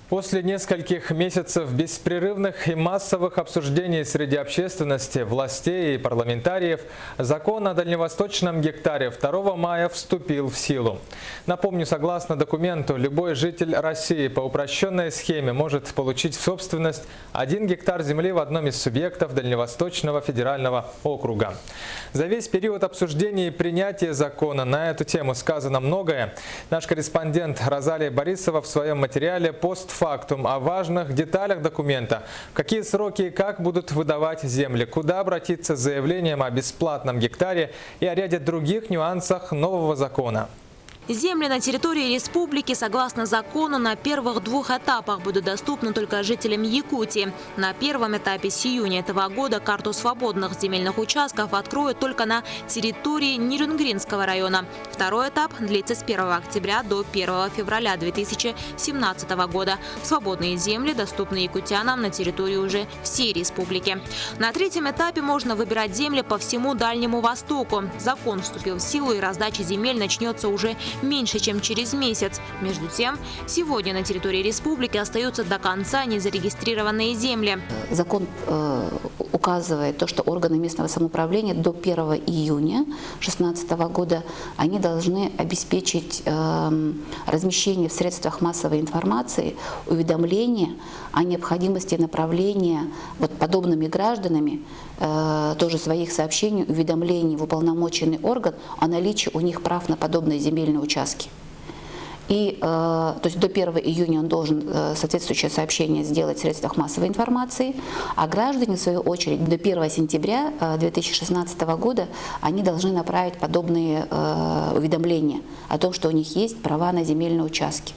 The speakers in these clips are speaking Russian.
После нескольких месяцев беспрерывных и массовых обсуждений среди общественности, властей и парламентариев, закон о дальневосточном гектаре 2 мая вступил в силу. Напомню, согласно документу, любой житель России по упрощенной схеме может получить в собственность 1 гектар земли в одном из субъектов Дальневосточного федерального округа. За весь период обсуждений и принятия закона на эту тему сказано многое. Наш корреспондент Розалия Борисова в своем материале «Постфактум» о важных деталях документа, в какие сроки и как будут выдавать земли, куда обратиться с заявлением о бесплатном гектаре и о ряде других нюансах нового закона. Земли на территории республики, согласно закону, на первых 2 этапах будут доступны только жителям Якутии. На первом этапе с июня этого года карту свободных земельных участков откроют только на территории Нерюнгринского района. Второй этап длится с 1 октября до 1 февраля 2017 года. Свободные земли доступны якутянам на территории уже всей республики. На третьем этапе можно выбирать земли по всему Дальнему Востоку. Закон вступил в силу, и раздача земель начнется уже меньше, чем через месяц. Между тем, сегодня на территории республики остаются до конца незарегистрированные земли. Закон указывает то, что органы местного самоуправления до 1 июня 2016 года они должны обеспечить размещение в средствах массовой информации уведомления о необходимости направления подобными гражданами тоже своих сообщений, уведомлений в уполномоченный орган о наличии у них прав на подобные земельные участки. И то есть до 1 июня он должен соответствующее сообщение сделать в средствах массовой информации, а граждане, в свою очередь, до 1 сентября 2016 года они должны направить подобные уведомления о том, что у них есть права на земельные участки.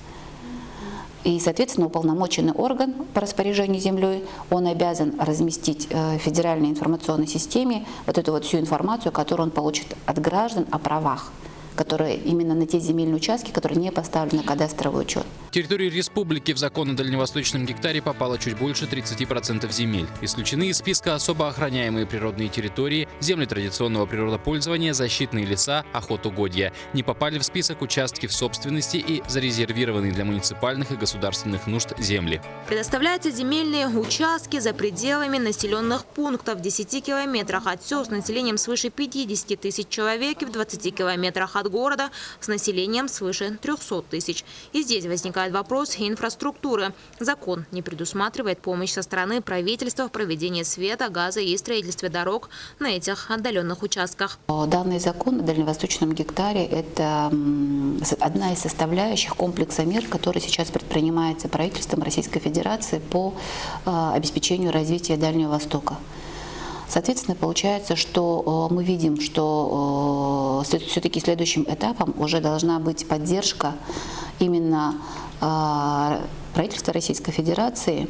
И, соответственно, уполномоченный орган по распоряжению землей, он обязан разместить в федеральной информационной системе эту всю информацию, которую он получит от граждан о правах, которые именно на те земельные участки, которые не поставлены на кадастровый учет. В территории республики в закон о дальневосточном гектаре попало чуть больше 30% земель. Исключены из списка особо охраняемые природные территории, земли традиционного природопользования, защитные леса, охотугодья. Не попали в список участки в собственности и зарезервированные для муниципальных и государственных нужд земли. Предоставляются земельные участки за пределами населенных пунктов в 10 километрах от сел с населением свыше 50 тысяч человек и в 20 километрах от города с населением свыше 300 тысяч. И здесь возникает вопрос инфраструктуры. Закон не предусматривает помощь со стороны правительства в проведении света, газа и строительстве дорог на этих отдаленных участках. Данный закон о дальневосточном гектаре – это одна из составляющих комплекса мер, который сейчас предпринимается правительством Российской Федерации по обеспечению развития Дальнего Востока. Соответственно, получается, что мы видим, что все-таки следующим этапом уже должна быть поддержка именно правительства Российской Федерации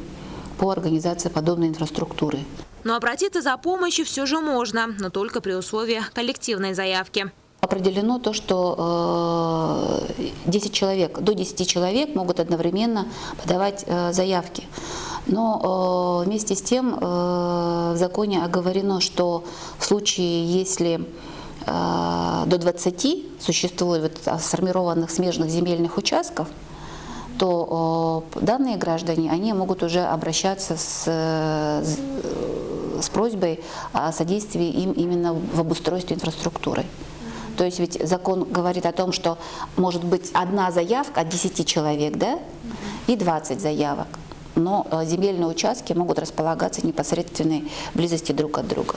по организации подобной инфраструктуры. Но обратиться за помощью все же можно, но только при условии коллективной заявки. Определено то, что 10 человек, до 10 человек могут одновременно подавать заявки. Но вместе с тем в законе оговорено, что в случае, если до 20 существует сформированных смежных земельных участков, то данные граждане они могут уже обращаться с просьбой о содействии им именно в обустройстве инфраструктуры. То есть ведь закон говорит о том, что может быть одна заявка от 10 человек, да, и 20 заявок. Но земельные участки могут располагаться в непосредственной близости друг от друга.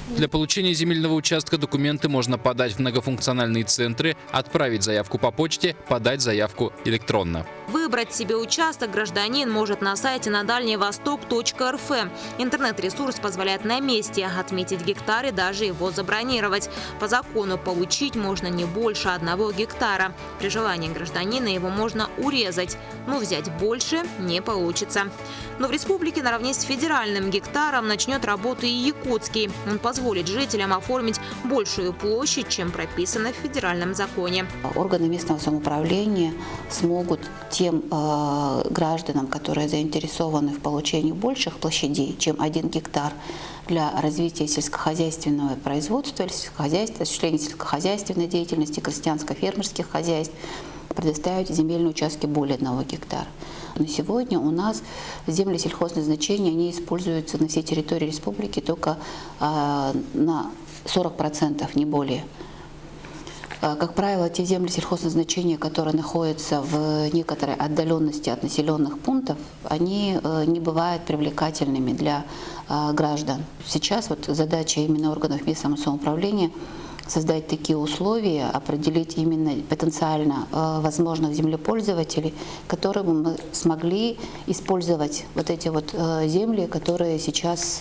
Для получения земельного участка документы можно подать в многофункциональные центры, отправить заявку по почте, подать заявку электронно. Выбрать себе участок гражданин может на сайте надальневосток.рф. Интернет-ресурс позволяет на месте отметить гектар и даже его забронировать. По закону получить можно не больше 1 гектара. При желании гражданина его можно урезать, но взять больше не получится. Но в республике наравне с федеральным гектаром начнет работу и якутский. Он позволит жителям оформить большую площадь, чем прописано в федеральном законе. Органы местного самоуправления смогут тем гражданам, которые заинтересованы в получении больших площадей, чем 1 гектар, для развития сельскохозяйственного производства, осуществления сельскохозяйственной деятельности, крестьянско-фермерских хозяйств, предоставить земельные участки более 1 гектара. Но сегодня у нас земли сельхозназначения, они используются на всей территории республики только на 40%, не более. Как правило, те земли сельхозназначения, которые находятся в некоторой отдаленности от населенных пунктов, они не бывают привлекательными для граждан. Сейчас вот задача именно органов местного самоуправления создать такие условия, определить именно потенциально возможных землепользователей, которые бы мы смогли использовать вот эти вот земли, которые сейчас,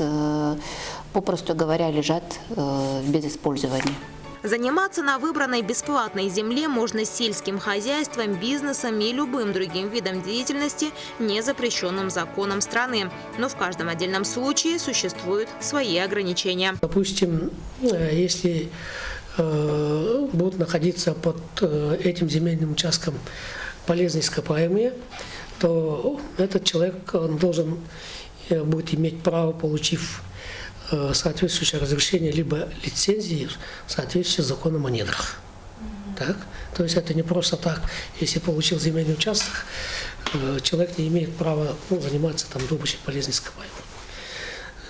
попросту говоря, лежат без использования. Заниматься на выбранной бесплатной земле можно сельским хозяйством, бизнесом и любым другим видом деятельности, не запрещенным законом страны. Но в каждом отдельном случае существуют свои ограничения. Допустим, если будут находиться под этим земельным участком полезные ископаемые, то этот человек он должен будет иметь право, получив соответствующее разрешение либо лицензии в соответствии с законом о недрах. Так? То есть это не просто так, если получил земельный участок, человек не имеет права заниматься там добычей полезных ископаемых.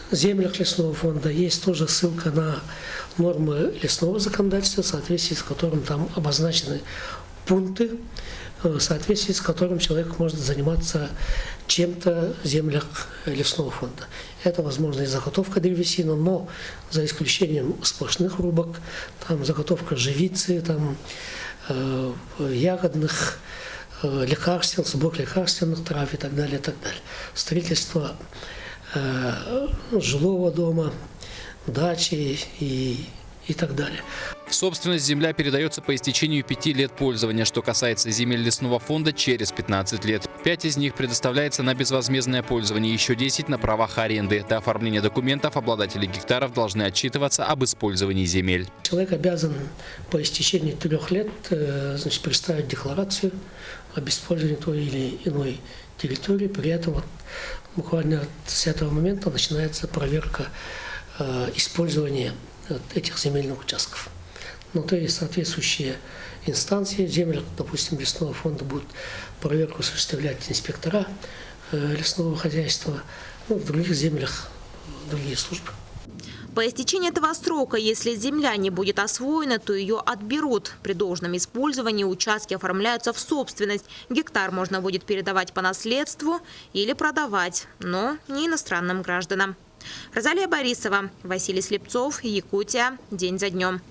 В землях лесного фонда есть тоже ссылка на нормы лесного законодательства, в соответствии с которым там обозначены пункты, в соответствии с которым человек может заниматься чем-то в землях лесного фонда. Это, возможно, и заготовка древесины, но за исключением сплошных рубок, там заготовка живицы, там ягодных, лекарственных, сбор лекарственных трав и так далее, и так далее. Строительство жилого дома, дачи и так далее. В собственность земля передается по истечению 5 лет пользования. Что касается земель лесного фонда, через 15 лет. 5 из них предоставляется на безвозмездное пользование, еще 10 на правах аренды. До оформления документов обладатели гектаров должны отчитываться об использовании земель. Человек обязан по истечении 3 лет представить декларацию об использовании той или иной территории. При этом вот, буквально с этого момента начинается проверка использования этих земельных участков. Ну, то есть соответствующие инстанции в землях, допустим, лесного фонда будут проверку осуществлять инспектора лесного хозяйства, ну, в других землях другие службы. По истечении этого срока, если земля не будет освоена, то ее отберут. При должном использовании участки оформляются в собственность. Гектар можно будет передавать по наследству или продавать, но не иностранным гражданам. Розалия Борисова, Василий Слепцов, Якутия. День за днем.